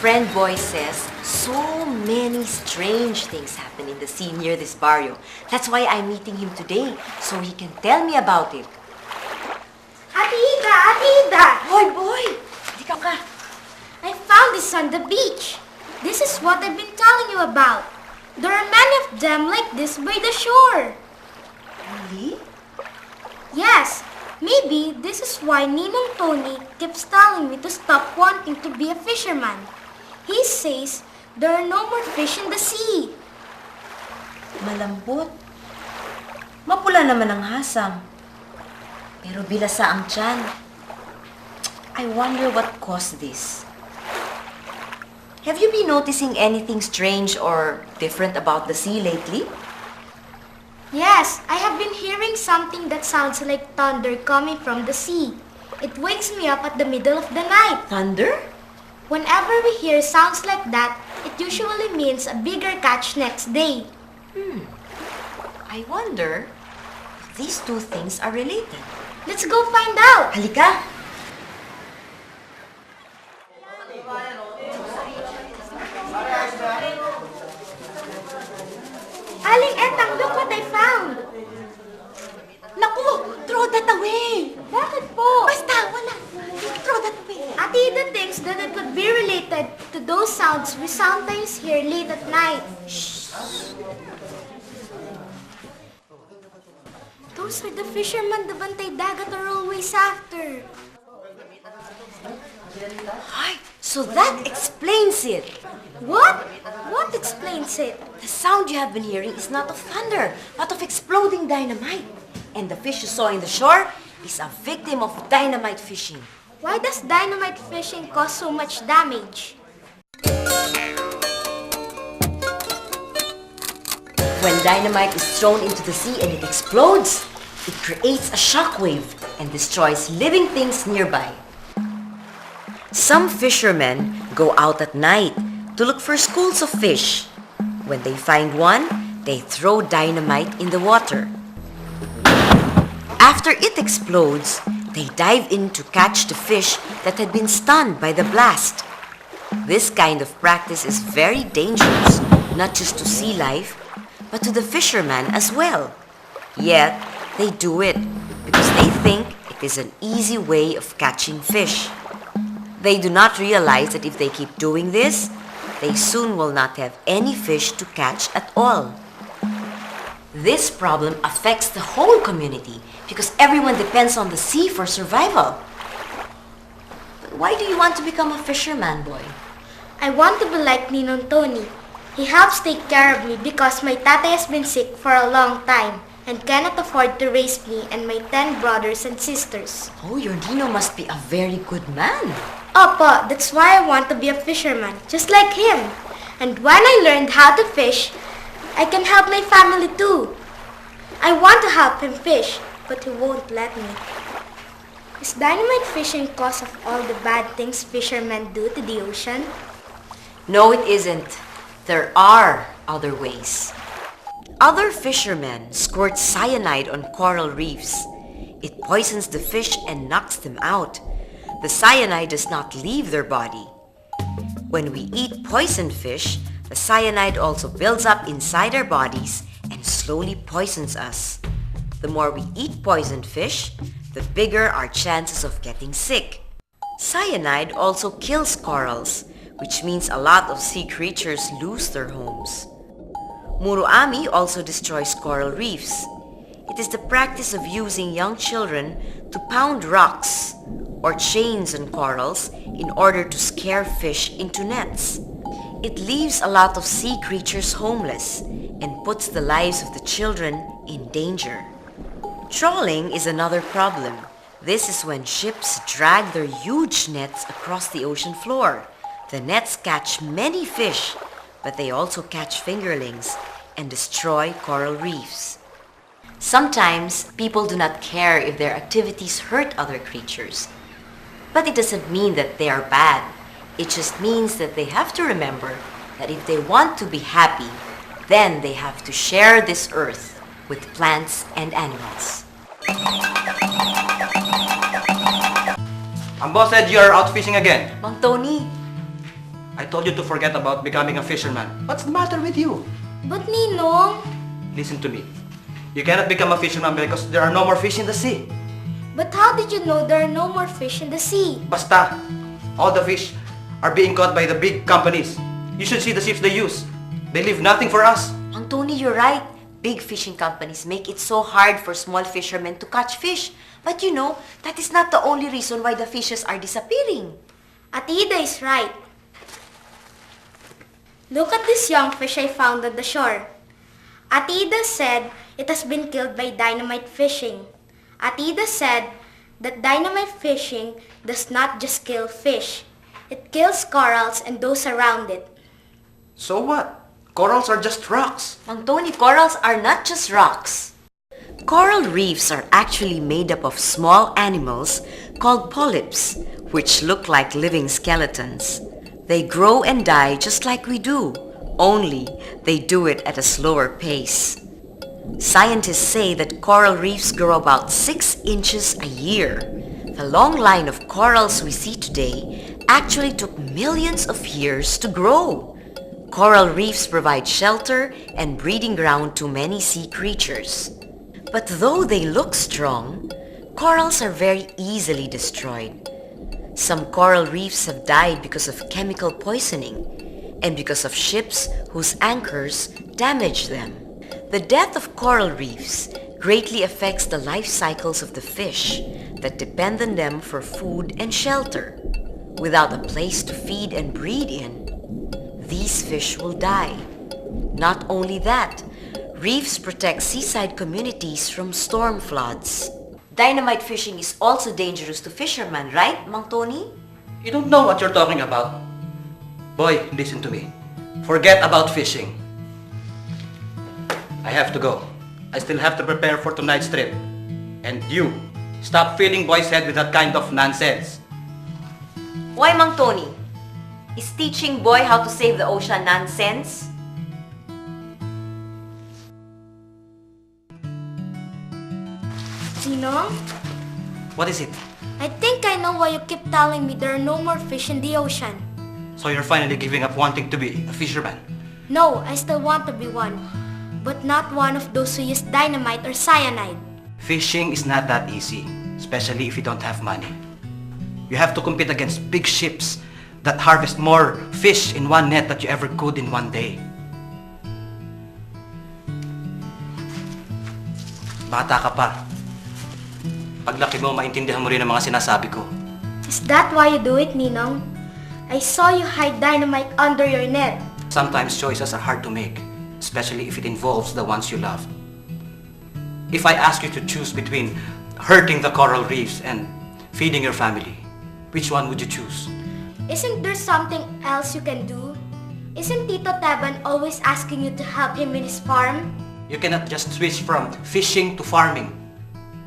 friend Boy says so many strange things happen in the sea near this barrio. That's why I'm meeting him today, so he can tell me about it. Ate Ida! Boy, Boy! Di ka. I found this on the beach. This is what I've been telling you about. There are many of them like this by the shore. Really? Yes, maybe this is why Ninong Tony keeps telling me to stop wanting to be a fisherman. He says there are no more fish in the sea. Malambot. Mapula naman ang hasang. Pero bilasa ang tiyan. I wonder what caused this. Have you been noticing anything strange or different about the sea lately? Yes, I have been hearing something that sounds like thunder coming from the sea. It wakes me up at the middle of the night. Thunder? Whenever we hear sounds like that, it usually means a bigger catch next day. I wonder if these two things are related. Let's go find out. Halika! Aling Etang, look what I found. Naku! Throw that away! Bakit po? Basta, wala. Throw that away. Ate Ida thinks that it could be related to those sounds we sometimes hear late at night. Shh. Those are the fishermen the Bantay Dagat are always after. Ay, so that explains it. What? What explains it? The sound you have been hearing is not of thunder, but of exploding dynamite. And the fish you saw in the shore is a victim of dynamite fishing. Why does dynamite fishing cause so much damage? When dynamite is thrown into the sea and it explodes, it creates a shockwave and destroys living things nearby. Some fishermen go out at night to look for schools of fish. When they find one, they throw dynamite in the water. After it explodes, they dive in to catch the fish that had been stunned by the blast. This kind of practice is very dangerous, not just to sea life, but to the fisherman as well. Yet, they do it because they think it is an easy way of catching fish. They do not realize that if they keep doing this, they soon will not have any fish to catch at all. This problem affects the whole community because everyone depends on the sea for survival. But why do you want to become a fisherman, Boy? I want to be like Ninong Tony. He helps take care of me because my tatay has been sick for a long time and cannot afford to raise me and my 10 brothers and sisters. Oh, your Nino must be a very good man. Opo, that's why I want to be a fisherman, just like him. And when I learned how to fish, I can help my family too. I want to help him fish, but he won't let me. Is dynamite fishing cause of all the bad things fishermen do to the ocean? No, it isn't. There are other ways. Other fishermen squirt cyanide on coral reefs. It poisons the fish and knocks them out. The cyanide does not leave their body. When we eat poisoned fish, the cyanide also builds up inside our bodies and slowly poisons us. The more we eat poisoned fish, the bigger our chances of getting sick. Cyanide also kills corals, which means a lot of sea creatures lose their homes. Muruami also destroys coral reefs. It is the practice of using young children to pound rocks or chains on corals in order to scare fish into nets. It leaves a lot of sea creatures homeless and puts the lives of the children in danger. Trawling is another problem. This is when ships drag their huge nets across the ocean floor. The nets catch many fish, but they also catch fingerlings and destroy coral reefs. Sometimes people do not care if their activities hurt other creatures. But it doesn't mean that they are bad. It just means that they have to remember that if they want to be happy, then they have to share this earth with plants and animals. Ang boss said you are out fishing again. Mang Tony, I told you to forget about becoming a fisherman. What's the matter with you? But Ninong, Listen to me. You cannot become a fisherman because there are no more fish in the sea. but how did you know there are no more fish in the sea? Basta, all the fish are being caught by the big companies. You should see the ships they use. They leave nothing for us. Mang Tony, you're right. Big fishing companies make it so hard for small fishermen to catch fish. But you know, that is not the only reason why the fishes are disappearing. Atida is right. Look at this young fish I found on the shore. Atida said it has been killed by dynamite fishing. Atida said that dynamite fishing does not just kill fish. It kills corals and those around it. So what? Corals are just rocks. Mang Tony, corals are not just rocks. Coral reefs are actually made up of small animals called polyps, which look like living skeletons. They grow and die just like we do, only they do it at a slower pace. Scientists say that coral reefs grow about 6 inches a year. The long line of corals we see today actually took millions of years to grow. Coral reefs provide shelter and breeding ground to many sea creatures. But though they look strong, corals are very easily destroyed. Some coral reefs have died because of chemical poisoning and because of ships whose anchors damage them. The death of coral reefs greatly affects the life cycles of the fish that depend on them for food and shelter. Without a place to feed and breed in, these fish will die. Not only that, reefs protect seaside communities from storm floods. Dynamite fishing is also dangerous to fishermen, right, Mang Tony? You don't know what you're talking about. Boy, listen to me. Forget about fishing. I have to go. I still have to prepare for tonight's trip. And you, stop filling boy's head with that kind of nonsense. Why, Mang Tony? Is teaching boy how to save the ocean nonsense? Ninong, What is it? I think I know why you keep telling me there are no more fish in the ocean. So you're finally giving up wanting to be a fisherman? No, I still want to be one, but not one of those who use dynamite or cyanide. Fishing is not that easy, especially if you don't have money. You have to compete against big ships that harvest more fish in one net than you ever could in one day. Bata ka pa. Paglaki mo, maintindihan mo rin ang mga sinasabi ko. Is that why you do it, Ninong? I saw you hide dynamite under your net. Sometimes choices are hard to make, especially if it involves the ones you love. If I ask you to choose between hurting the coral reefs and feeding your family, which one would you choose? Isn't there something else you can do? Isn't Tito Teban always asking you to help him in his farm? You cannot just switch from fishing to farming.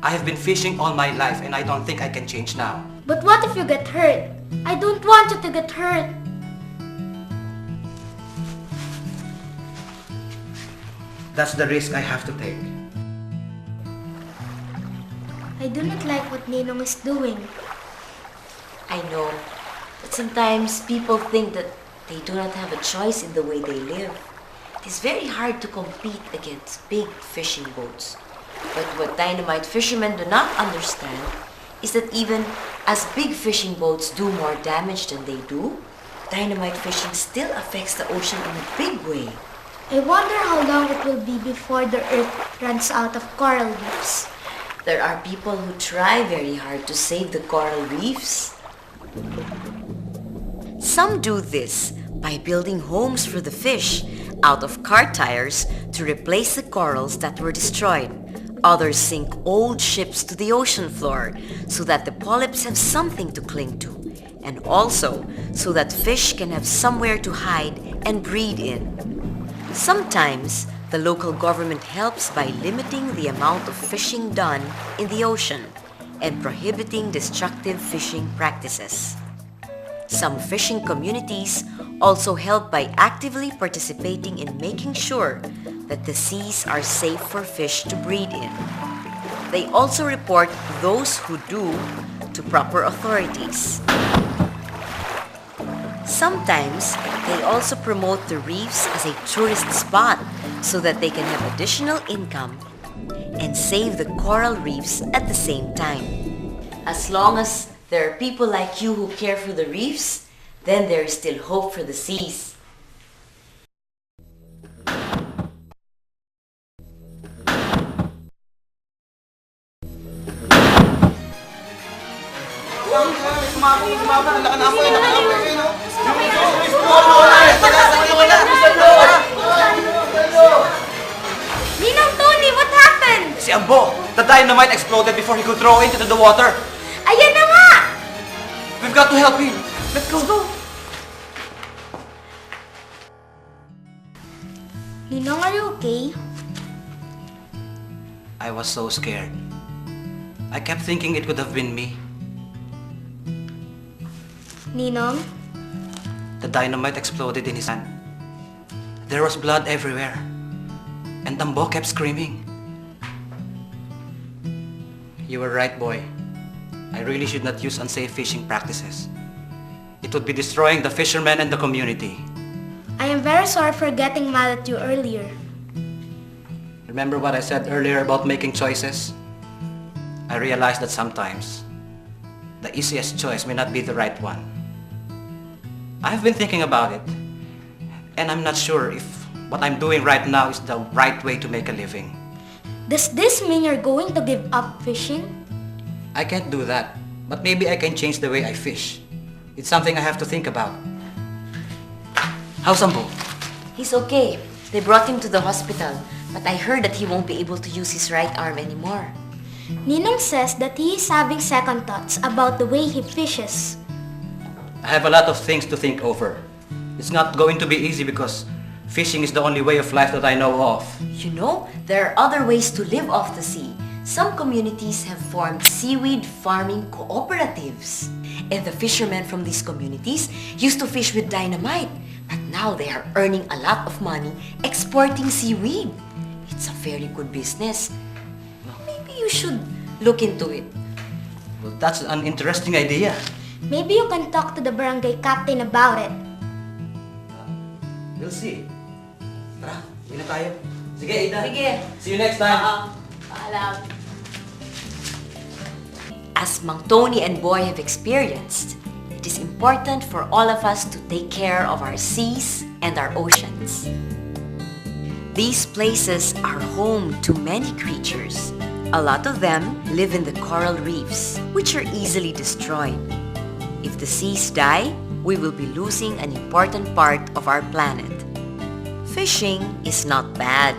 I have been fishing all my life and I don't think I can change now. But what if you get hurt? I don't want you to get hurt. That's the risk I have to take. I do not like what Ninong is doing. I know, but sometimes people think that they do not have a choice in the way they live. It is very hard to compete against big fishing boats. But what dynamite fishermen do not understand is that even as big fishing boats do more damage than they do, dynamite fishing still affects the ocean in a big way. I wonder how long it will be before the earth runs out of coral reefs. There are people who try very hard to save the coral reefs. Some do this by building homes for the fish out of car tires to replace the corals that were destroyed. Others sink old ships to the ocean floor so that the polyps have something to cling to, and also so that fish can have somewhere to hide and breed in. Sometimes, the local government helps by limiting the amount of fishing done in the ocean and prohibiting destructive fishing practices. Some fishing communities also help by actively participating in making sure that the seas are safe for fish to breed in. They also report those who do to proper authorities. Sometimes, they also promote the reefs as a tourist spot so that they can have additional income and save the coral reefs at the same time. As long as there are people like you who care for the reefs, then there is still hope for the seas. Ninong Tony, what happened? Si Ambo, the dynamite exploded before he could throw it into the water. Ayan na nga! We've got to help him. Let's go. Ninong, are you okay? I was so scared. I kept thinking it could have been me. Ninong? The dynamite exploded in his hand. There was blood everywhere. And Ambo kept screaming. You were right, boy. I really should not use unsafe fishing practices. It would be destroying the fishermen and the community. I am very sorry for getting mad at you earlier. Remember what I said earlier about making choices? I realized that sometimes the easiest choice may not be the right one. I've been thinking about it, and I'm not sure if what I'm doing right now is the right way to make a living. Does this mean you're going to give up fishing? I can't do that, but maybe I can change the way I fish. It's something I have to think about. How's Ambo? He's okay. They brought him to the hospital, but I heard that he won't be able to use his right arm anymore. Ninong says that he is having second thoughts about the way he fishes. I have a lot of things to think over. It's not going to be easy because fishing is the only way of life that I know of. You know, there are other ways to live off the sea. Some communities have formed seaweed farming cooperatives. And the fishermen from these communities used to fish with dynamite. But now they are earning a lot of money exporting seaweed. It's a very good business. Maybe you should look into it. Well, that's an interesting idea. Maybe you can talk to the barangay captain about it. We'll see. Tara, uwi na tayo. Sige, Ida. Sige. See you next time. Paalam. As Mang Tony and Boy have experienced, it is important for all of us to take care of our seas and our oceans. These places are home to many creatures. A lot of them live in the coral reefs, which are easily destroyed. If the seas die, we will be losing an important part of our planet. Fishing is not bad.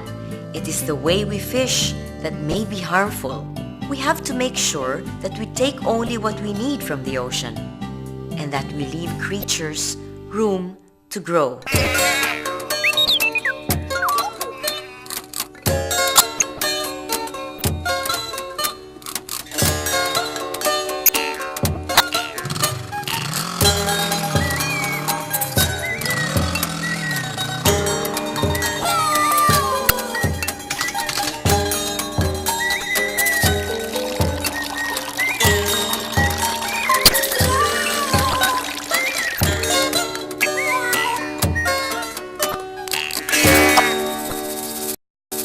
It is the way we fish that may be harmful. We have to make sure that we take only what we need from the ocean and that we leave creatures room to grow.